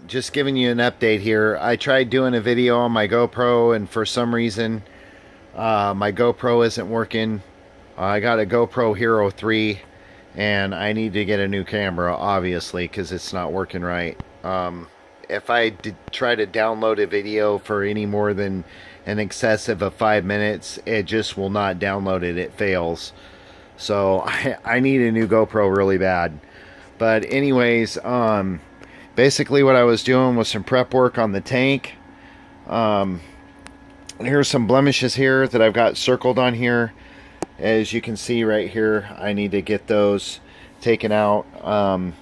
Just giving you an update here. I tried doing a video on my GoPro, and for some reason, my GoPro isn't working. I got a GoPro Hero 3, and I need to get a new camera, obviously, because it's not working right. If I did try to download a video for any more than an excessive of 5 minutes, it just will not download it. It fails. So I need a new GoPro really bad. But anyways, basically what I was doing was some prep work on the tank. Um, Here's some blemishes here that I've got circled on here. As you can see right here, I need to get those taken out. I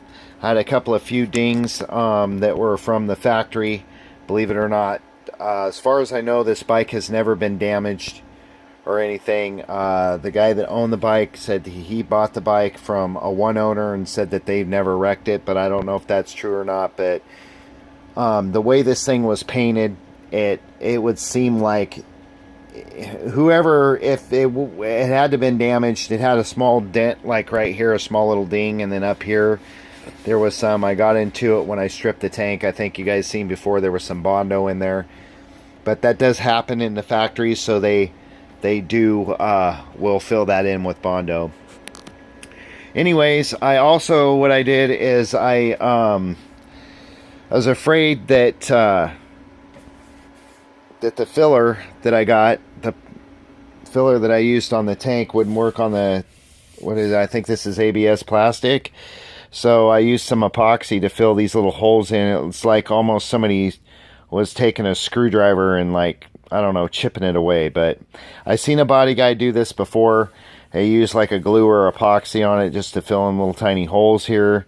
had a couple of few dings that were from the factory, believe it or not. As far as I know, this bike has never been damaged or anything. The guy that owned the bike said he bought the bike from a one owner and said that they've never wrecked it, but I don't know if that's true or not. But the way this thing was painted, it would seem like whoever, if it had to been damaged, it had a small dent, like right here, a small little ding, and then up here there was some. I got into it when I stripped the tank. I think you guys seen before there was some Bondo in there, but that does happen in the factory, so they do will fill that in with Bondo. Anyways, I also, what I did is I was afraid that that the filler that I got, the filler that I used on the tank, wouldn't work on the, what is it? I think this is ABS plastic. So I used some epoxy to fill these little holes in. It's like almost somebody was taking a screwdriver and, like, I don't know, chipping it away. But I seen a body guy do this before. They use like a glue or epoxy on it just to fill in little tiny holes here.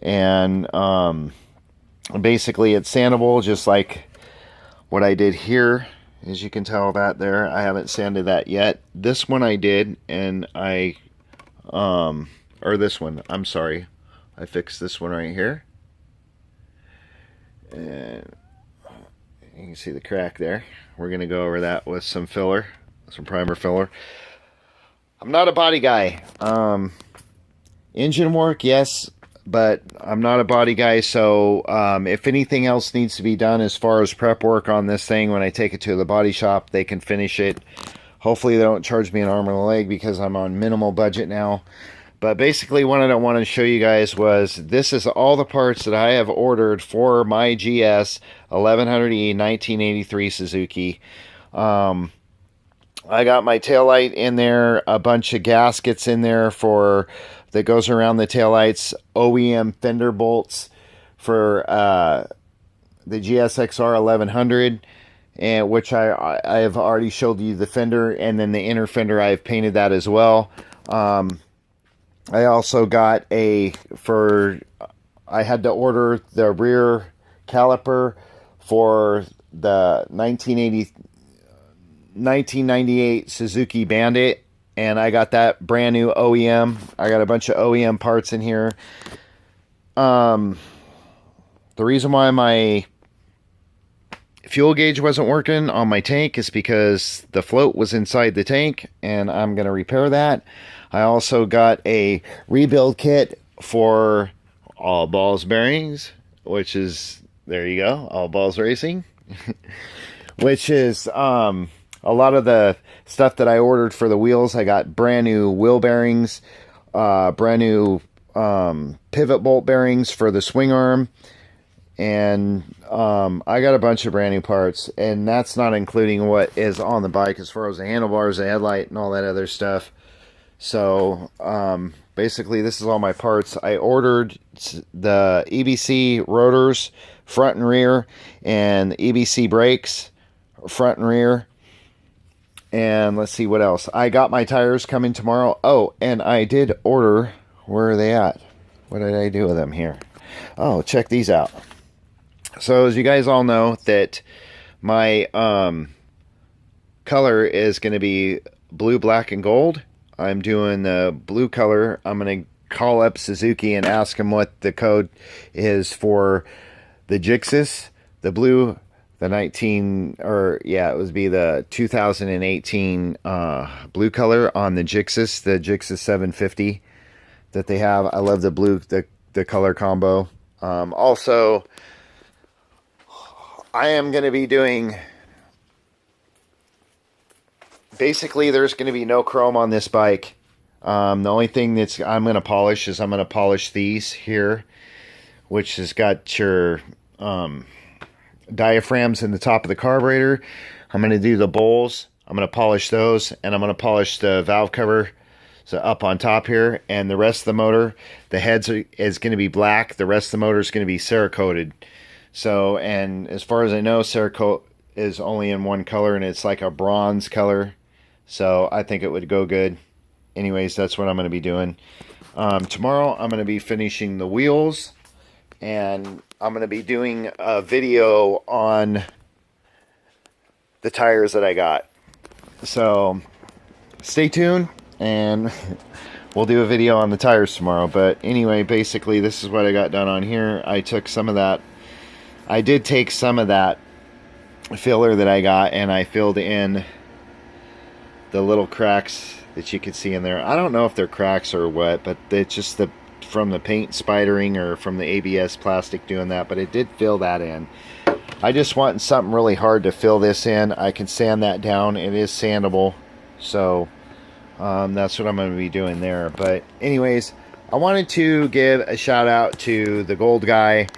And basically it's sandable, just like what I did here. As you can tell that there, I haven't sanded that yet. This one I did, and I or this one, I'm sorry, I fixed this one right here, and you can see the crack there. We're gonna go over that with some filler, some primer filler. I'm not a body guy. Engine work, yes, but I'm not a body guy. So if anything else needs to be done as far as prep work on this thing, when I take it to the body shop, they can finish it. Hopefully they don't charge me an arm and a leg, because I'm on minimal budget now. But basically what I wanted to show you guys was, this is all the parts that I have ordered for my GS 1100E 1983 Suzuki. I got my taillight in there, a bunch of gaskets in there for that goes around the taillights, OEM fender bolts for the GSXR 1100, and which I have already showed you the fender, and then the inner fender I've painted that as well. I also got I had to order the rear caliper for the 1998 Suzuki Bandit, and I got that brand new OEM. I got a bunch of OEM parts in here. The reason why my fuel gauge wasn't working on my tank is because the float was inside the tank, and I'm going to repair that. I also got a rebuild kit for All Balls bearings, which is, there you go, All Balls Racing, which is a lot of the stuff that I ordered for the wheels. I got brand new wheel bearings, brand new pivot bolt bearings for the swing arm, and I got a bunch of brand new parts, and that's not including what is on the bike as far as the handlebars, the headlight, and all that other stuff. So basically this is all my parts. I ordered the EBC rotors front and rear, and the EBC brakes front and rear. And let's see what else. I got my tires coming tomorrow. Oh, and I did order, where are they at? What did I do with them here? Oh, check these out. So as you guys all know, that my color is going to be blue, black, and gold. I'm doing the blue color. I'm going to call up Suzuki and ask them what the code is for the Gixxis. The blue, the 19, or yeah, it would be the 2018 blue color on the Gixxis 750 that they have. I love the blue, the color combo. Also, I am going to be doing, basically there's going to be no chrome on this bike. The only thing that's I'm going to polish is I'm going to polish these here, which has got your diaphragms in the top of the carburetor. I'm going to do the bowls. I'm going to polish those, and I'm going to polish the valve cover so up on top here, and the rest of the motor, the heads is going to be black. The rest of the motor is going to be Cerakoted. So, and as far as I know, Cerakote is only in one color, and it's like a bronze color. So I think it would go good. Anyways, that's what I'm going to be doing. Tomorrow I'm going to be finishing the wheels, and I'm going to be doing a video on the tires that I got. So stay tuned, and we'll do a video on the tires tomorrow. But anyway, basically this is what I got done on here. I took some of that, I did take some of that filler that I got, and I filled in the little cracks that you can see in there. I don't know if they're cracks or what, but it's just from the paint spidering or from the ABS plastic doing that, but it did fill that in. I just want something really hard to fill this in. I can sand that down. It is sandable, so that's what I'm going to be doing there. But anyways, I wanted to give a shout out to the gold guy.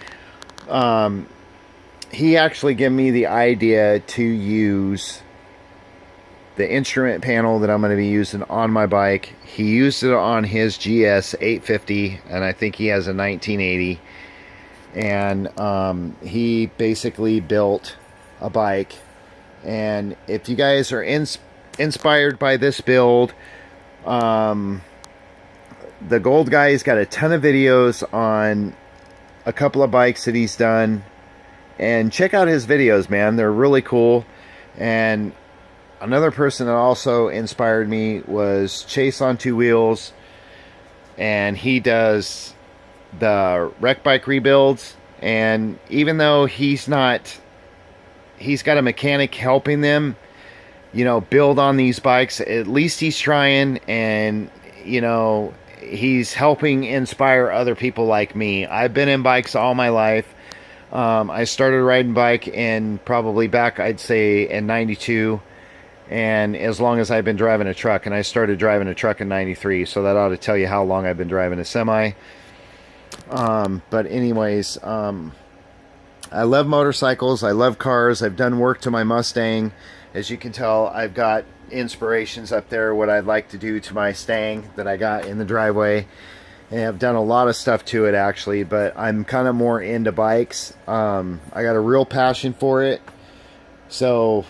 He actually gave me the idea to use the instrument panel that I'm going to be using on my bike. He used it on his GS 850, and I think he has a 1980. And he basically built a bike. And if you guys are inspired by this build, the gold guy's got a ton of videos on a couple of bikes that he's done. And check out his videos, man. They're really cool. And another person that also inspired me was Chase on Two Wheels, and he does the wreck bike rebuilds. And even though he's got a mechanic helping them, you know, build on these bikes, at least he's trying, and you know, he's helping inspire other people like me. I've been in bikes all my life. I started riding bike in probably back, I'd say, in 92. And as long as I've been driving a truck, and I started driving a truck in 93, so that ought to tell you how long I've been driving a semi. But anyways, I love motorcycles, I love cars, I've done work to my Mustang. As you can tell, I've got inspirations up there, what I'd like to do to my Stang that I got in the driveway. And I've done a lot of stuff to it actually, but I'm kind of more into bikes. I got a real passion for it. So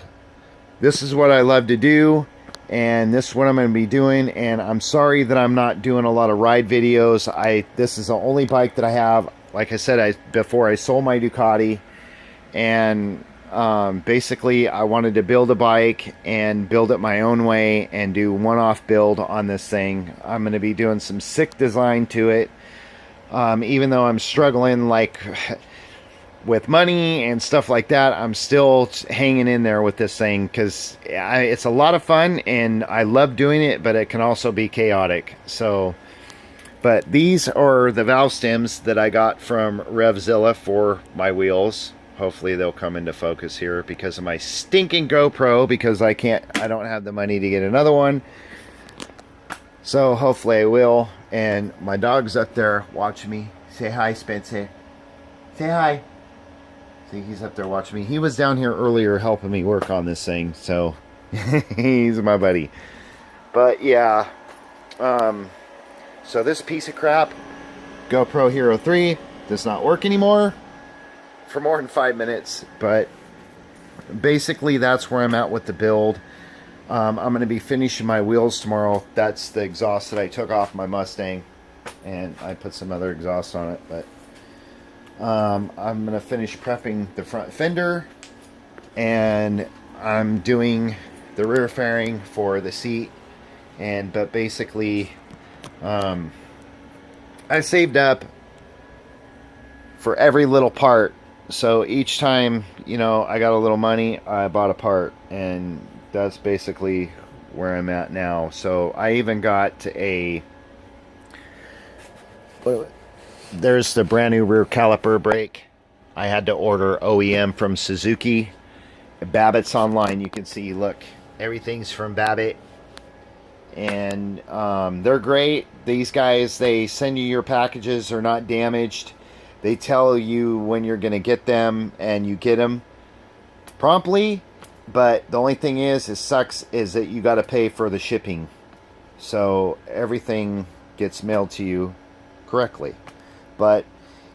this is what I love to do, and this is what I'm going to be doing. And I'm sorry that I'm not doing a lot of ride videos. This is the only bike that I have. Like I said before, I sold my Ducati, and basically I wanted to build a bike and build it my own way and do one-off build on this thing. I'm going to be doing some sick design to it, even though I'm struggling like with money and stuff like that. I'm still hanging in there with this thing because it's a lot of fun and I love doing it, but it can also be chaotic. So, but these are the valve stems that I got from Revzilla for my wheels. Hopefully they'll come into focus here because of my stinking GoPro, because I don't have the money to get another one. So hopefully I will. And my dog's up there watching me. Say hi, Spencer. Say hi. See, he's up there watching me. He was down here earlier helping me work on this thing, so he's my buddy. But yeah, so this piece of crap, GoPro Hero 3, does not work anymore for more than 5 minutes. But basically that's where I'm at with the build. I'm going to be finishing my wheels tomorrow. That's the exhaust that I took off my Mustang, and I put some other exhaust on it. But I'm going to finish prepping the front fender, and I'm doing the rear fairing for the seat. But basically I saved up for every little part. So each time, you know, I got a little money, I bought a part, and that's basically where I'm at now. So I even got there's the brand new rear caliper brake. I had to order OEM from Suzuki. Babbitt's online. You can see, look, everything's from Babbitt. And they're great. These guys, they send you your packages. They're not damaged. They tell you when you're going to get them, and you get them promptly. But the only thing is, it sucks, is that you got to pay for the shipping. So everything gets mailed to you correctly. But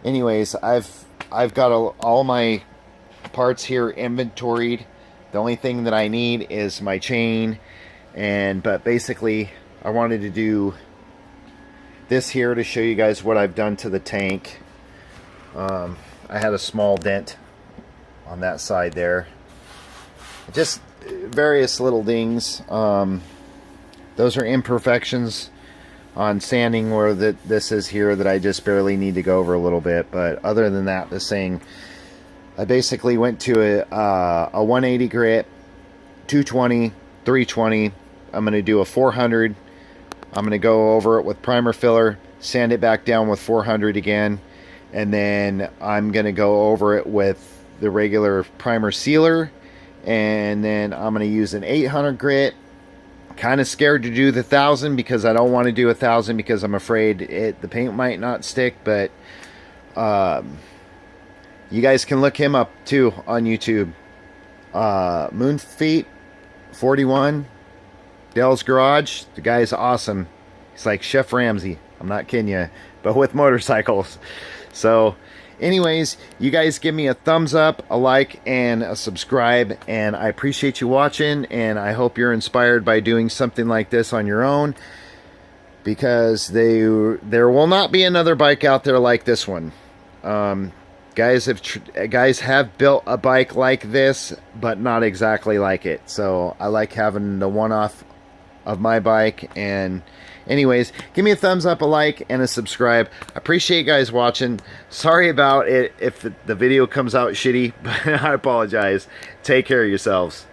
anyways, I've got all my parts here inventoried. The only thing that I need is my chain. But basically, I wanted to do this here to show you guys what I've done to the tank. I had a small dent on that side there. Just various little dings. Those are imperfections on sanding where this is here that I just barely need to go over a little bit. But other than that, this thing, I basically went to a 180 grit, 220, 320. I'm going to do a 400. I'm going to go over it with primer filler, sand it back down with 400 again, and then I'm going to go over it with the regular primer sealer, and then I'm going to use an 800 grit. Kind of scared to do the 1000 because I don't want to do 1000 because I'm afraid the paint might not stick. But you guys can look him up too on YouTube. Moonfeet 41, Dell's Garage. The guy's awesome. He's like Chef Ramsay. I'm not kidding you, but with motorcycles. So anyways, you guys give me a thumbs up, a like, and a subscribe, and I appreciate you watching, and I hope you're inspired by doing something like this on your own, because there will not be another bike out there like this one. Guys have built a bike like this, but not exactly like it. So I like having the one-off of my bike. And anyways, give me a thumbs up, a like, and a subscribe. I appreciate you guys watching. Sorry about it if the video comes out shitty, but I apologize. Take care of yourselves.